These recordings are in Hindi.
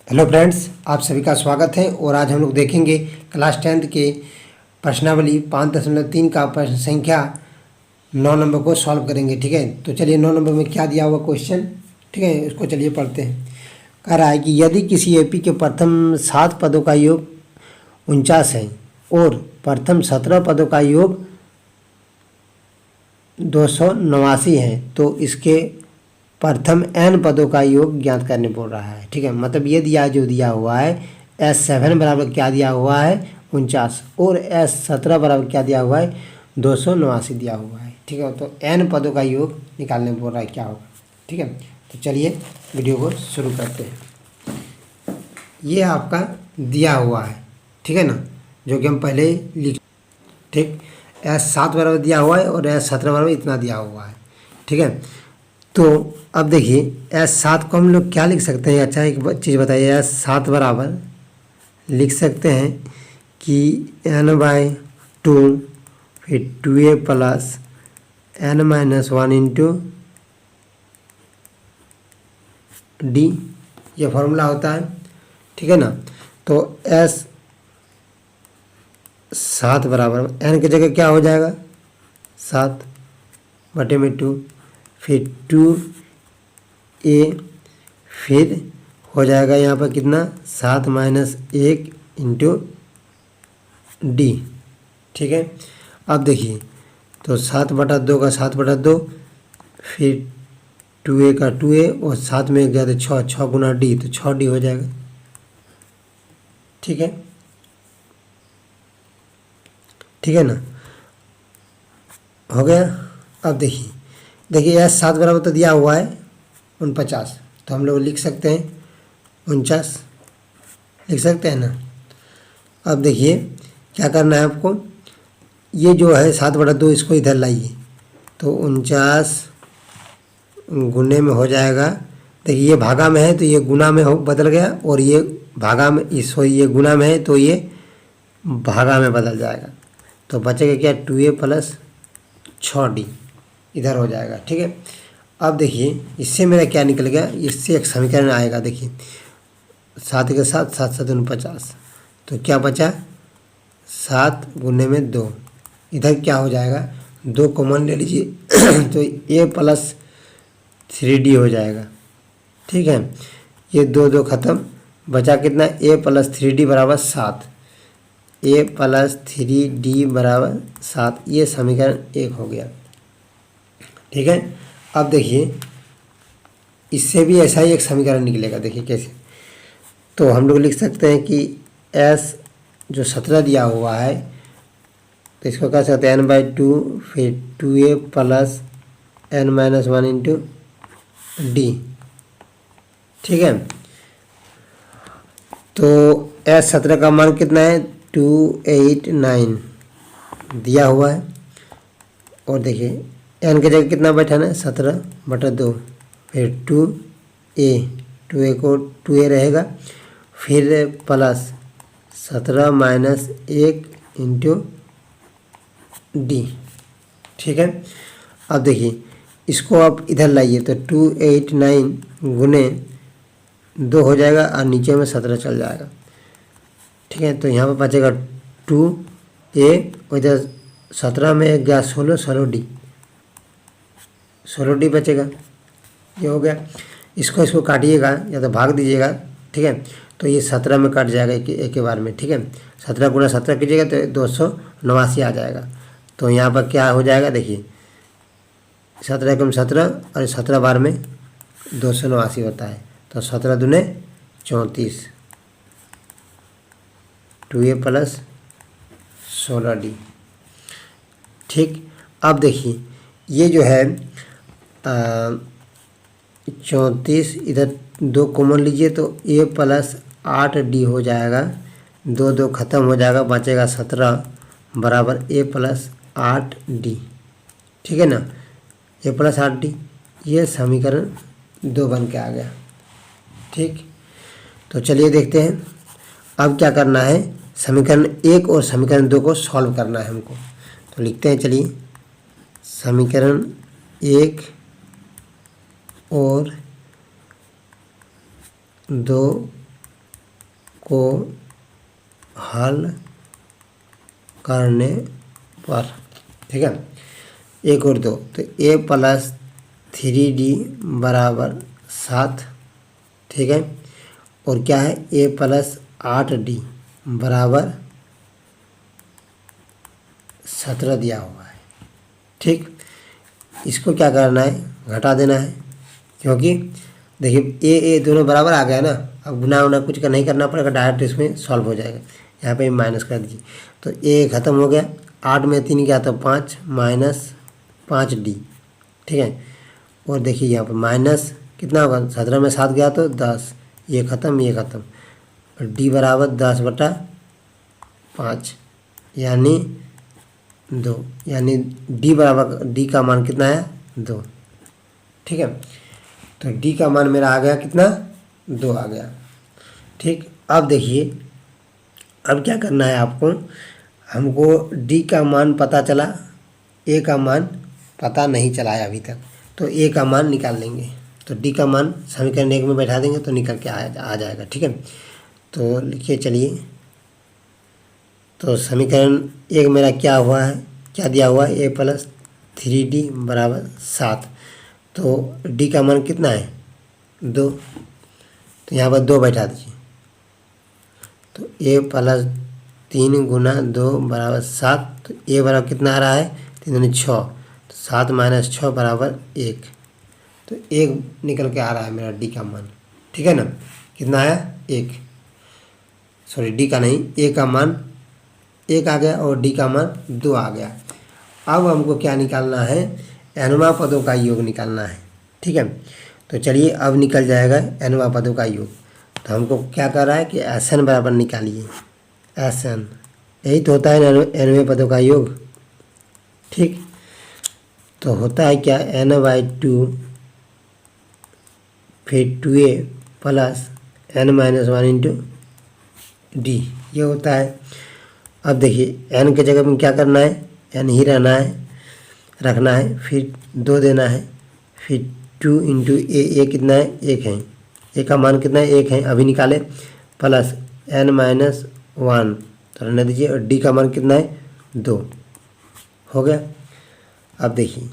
हेलो फ्रेंड्स, आप सभी का स्वागत है। और आज हम लोग देखेंगे क्लास 10th के प्रश्नावली 5.3 का प्रश्न संख्या 9 नंबर को सॉल्व करेंगे। ठीक है, तो चलिए 9 नंबर में क्या दिया हुआ क्वेश्चन, ठीक है, उसको चलिए पढ़ते हैं। कह रहा है कि यदि किसी एपी के प्रथम 7 पदों का योग 49 है और प्रथम 17 पदों का योग 289 है तो इसके प्रथम n पदों का योग ज्ञात करने बोल रहा है। ठीक है, मतलब ये जो दिया हुआ है S7 बराबर क्या दिया हुआ है 49 और S17 बराबर क्या दिया हुआ है 289 दिया हुआ है। ठीक है, तो n पदों का योग निकालने बोल रहा है क्या होगा। ठीक है, तो चलिए वीडियो को शुरू करते हैं। ये आपका दिया हुआ है, ठीक है ना, जो कि हम पहले लिख, ठीक, S7 बराबर दिया हुआ है और S17 बराबर इतना दिया हुआ है। ठीक है, तो अब देखिए S7 को हम लोग क्या लिख सकते हैं। अच्छा, एक चीज़ बताइए, S7 बराबर लिख सकते हैं कि n/2 फिर 2a plus n-1 into D, ये फॉर्मूला होता है। ठीक है ना, तो S7 बराबर n की जगह क्या हो जाएगा 7/2 फिर 2a फिर हो जाएगा यहाँ पर कितना 7 - 1 इंटू डी। ठीक है, अब देखिए तो 7/2 का 7/2 फिर 2a का 2a और 7 में गया तो 6, 6 गुना डी तो 6d हो जाएगा। ठीक है, ठीक है ना, हो गया। अब देखिए S7 बराबर तो दिया हुआ है 49, तो हम लोग लिख सकते हैं 49 लिख सकते हैं ना। अब देखिए क्या करना है आपको, ये जो है 7/2 इसको इधर लाइए तो 49 गुने में हो जाएगा। देखिए ये भागा में है तो ये गुना में हो बदल गया, और ये भागा में ये गुना में है तो ये भागा में बदल जाएगा। तो बचेगा क्या 2a प्लस 6d इधर हो जाएगा। ठीक है, अब देखिए इससे मेरा क्या निकल गया, इससे एक समीकरण आएगा। देखिए 7 के साथ 7 7 49, तो क्या बचा 7 गुने में 2, इधर क्या हो जाएगा 2 कॉमन ले लीजिए तो a प्लस 3d हो जाएगा। ठीक है, ये 2 2 खत्म, बचा कितना a प्लस 3d बराबर 7, a प्लस 3d बराबर 7, ये समीकरण 1 हो गया। ठीक है, अब देखिए इससे भी ऐसा ही एक समीकरण निकलेगा। देखिए कैसे, तो हम लोग लिख सकते हैं कि S जो 17 दिया हुआ है तो इसको कह सकते हैं n/2 फिर 2a plus n-1 into D. ठीक है, तो S17 का मान कितना है 289 दिया हुआ है, और देखिए n की जगह कितना बैठा है 17/2 फिर 2a को 2a रहेगा फिर प्लस 17 - 1 इंटू डी। ठीक है, अब देखिए इसको आप इधर लाइए तो 289 गुने 2 हो जाएगा और नीचे में 17 चल जाएगा। ठीक है, तो यहाँ पर बचेगा 2a और इधर 17 में एक गया 16, 16d बचेगा। ये हो गया, इसको काटिएगा या तो भाग दीजिएगा। ठीक है, तो ये 17 में कट जाएगा एक बार में। ठीक है, 17 गुना 17 कीजिएगा तो 289 आ जाएगा। तो यहाँ पर क्या हो जाएगा, देखिए 17 कम 17 और 17 बार में 289 होता है, तो 17 दूने 34, 2a प्लस 16d। ठीक, अब देखिए ये जो है 34, इधर 2 कॉमन लीजिए तो a प्लस 8d हो जाएगा, 2 2 खत्म हो जाएगा, बचेगा 17 बराबर a प्लस 8d। ठीक है ना, a प्लस 8d, ये समीकरण 2 बन के आ गया। ठीक, तो चलिए देखते हैं अब क्या करना है, समीकरण 1 और समीकरण 2 को सॉल्व करना है हमको। तो लिखते हैं, चलिए समीकरण 1 और 2 को हल करने पर, ठीक है। एक और दो, तो a प्लस 3d बराबर 7, ठीक है। और क्या है, a प्लस 8d बराबर 17 दिया हुआ है, ठीक। इसको क्या करना है, घटा देना है, क्योंकि देखिए ए दोनों बराबर आ गया ना। अब गुना उना कुछ का नहीं करना पड़ेगा, डायरेक्ट इसमें सॉल्व हो जाएगा। यहाँ पे माइनस कर दीजिए, तो ए ख़त्म हो गया, 8 में 3 गया तो 5 माइनस 5d, ठीक है। और देखिए यहाँ पर माइनस कितना होगा, 17 में 7 गया तो 10, ये ख़त्म और d बराबर 10/5 यानी 2, यानी d बराबर d का मान कितना है, 2, ठीक है। तो d का मान मेरा आ गया कितना, 2 आ गया, ठीक। अब देखिए, अब क्या करना है आपको, हमको d का मान पता चला, a का मान पता नहीं चला है अभी तक, तो a का मान निकाल लेंगे। तो d का मान समीकरण 1 में बैठा देंगे तो निकल के आ जाएगा, ठीक है। तो लिखिए, चलिए, तो समीकरण 1 मेरा क्या हुआ है, क्या दिया हुआ है, a प्लस 3d बराबर 7, तो d का मान कितना है, 2, तो यहाँ पर 2 बैठा दीजिए। तो a प्लस 3 गुना 2 बराबर 7, तो a बराबर कितना आ रहा है, 3 दूनी 6, तो 7 माइनस 6 बराबर 1, तो 1 निकल के आ रहा है मेरा d का मान, ठीक है ना। कितना है, 1, सॉरी d का नहीं, a का मान 1 आ गया और d का मान 2 आ गया। अब हमको क्या निकालना है, एनवा पदों का योग निकालना है, ठीक है। तो चलिए, अब निकल जाएगा एनवा पदों का योग। तो हमको क्या कर रहा है कि एन बराबर निकालिए, एन, यही तो होता है एनवे पदों का योग, ठीक। तो होता है क्या, n/2 फिर 2a plus n-1 into D, ये होता है। अब देखिए, n के जगह में क्या करना है, n ही रखना है, फिर 2 देना है, फिर 2 इंटू ए कितना है, 1 है, ए का मान कितना है, 1 है, अभी निकाले, प्लस n-1 तो रहने दीजिए, और डी का मान कितना है, 2 हो गया। अब देखिए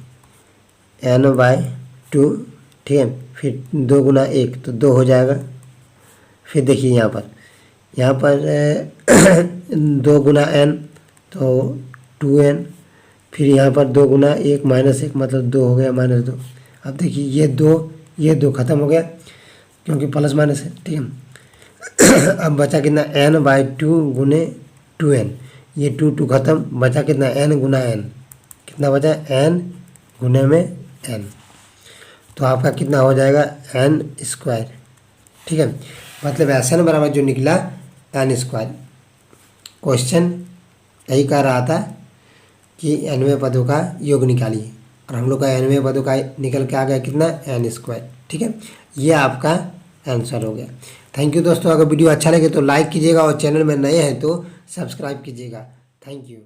n/2, ठीक है, फिर 2 गुना 1 तो 2 हो जाएगा। फिर देखिए यहाँ पर 2 गुना n तो 2n, फिर यहाँ पर 2 गुना 1 माइनस 1 मतलब 2 हो गया, -2। अब देखिए ये दो ख़त्म हो गया क्योंकि प्लस माइनस है, ठीक है। अब बचा कितना, n/2 गुने 2n, ये 2 ख़त्म, बचा कितना, n गुना n, कितना बचा, n गुने में n, तो आपका कितना हो जाएगा, n², ठीक है। मतलब एन बराबर जो निकला n²। क्वेश्चन यही कह रहा था कि एनवे पदों का योग निकालिए, और हम लोग का एनवे पदों का निकल के आ गया कितना, n², ठीक है। ये आपका आंसर हो गया। थैंक यू दोस्तों, अगर वीडियो अच्छा लगे तो लाइक कीजिएगा और चैनल में नए हैं तो सब्सक्राइब कीजिएगा। Thank you.